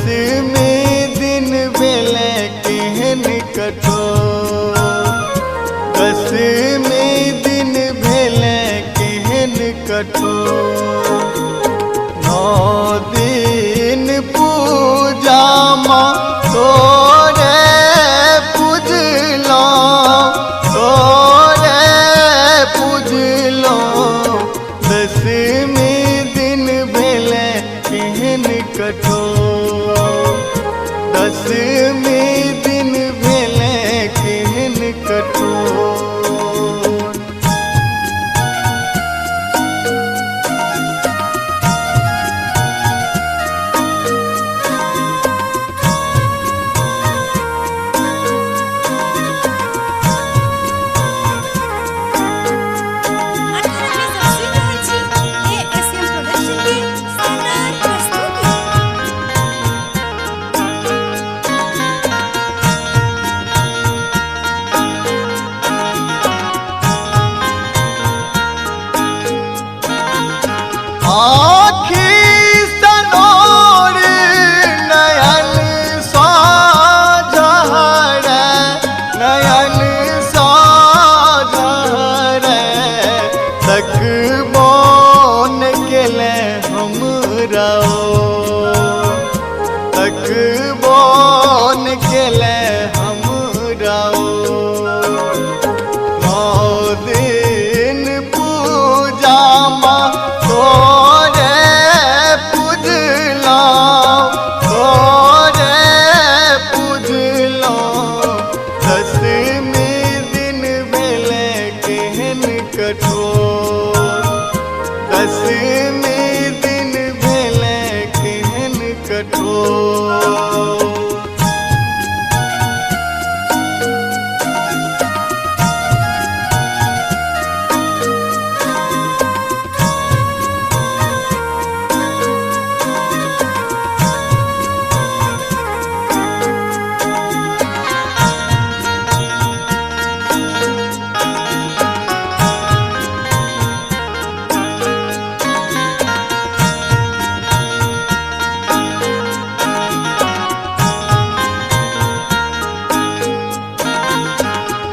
दसवें दिन भेले केहन कठोर, दसवें दिन भेले केहन कठोर। 9 दिन पूजा माँ तोरे पूजलो, तोरे पूजलो। 10वें दिन भेले केहन कठोर, 10वें दिन भेले केहन कठोर। आँखी सनोर नयन साझहरे, नयन साझहरे। तकबोन केले हमरा, तकबोन केले हमरा। 9 दिन पूजा माँ तोरे पूजलो, तोरे पूजलो। 10वें दिन भेले केहन कठोर, 10वें दिन भेले केहन कठोर।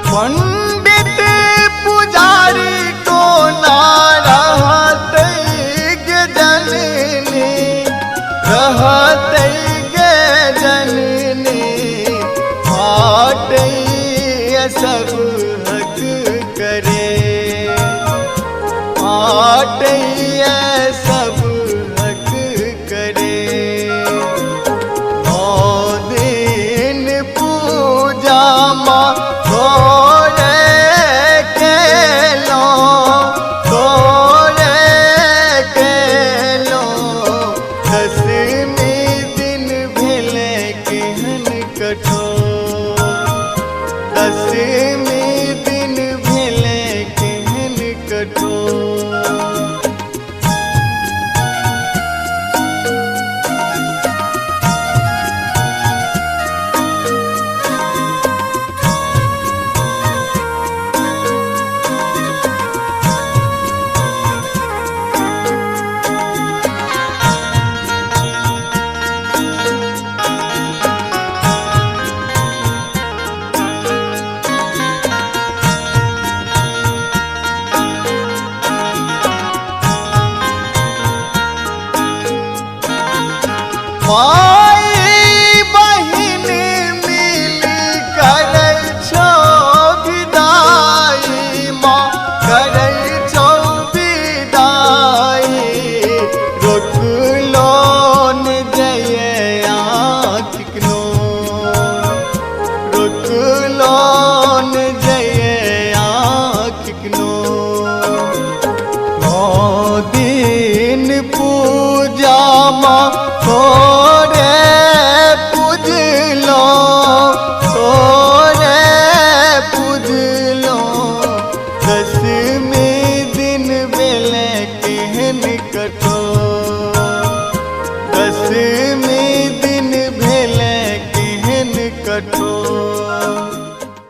पंडित पुजारी को ना रहते गे जननी, रहते गे जननी। फाटे सब हक करे, फाटे सब हक करे। 9 दिन पूजा माँ तोरे केलो, तोरे केलो। 10वें दिन भेले केहन कठोर, 10वें दिन भेले केहन कठोर। भाई बहिन मिल करै छौ विदाई माँ, करै छौ विदाई। रोकलो न जइए आँखिक नोर, रोकलो न जइए आँखिक नोर। 9 दिन पूजा माँ तोरे पूजलो, तोरे पूजलो। 10वें दिन भेले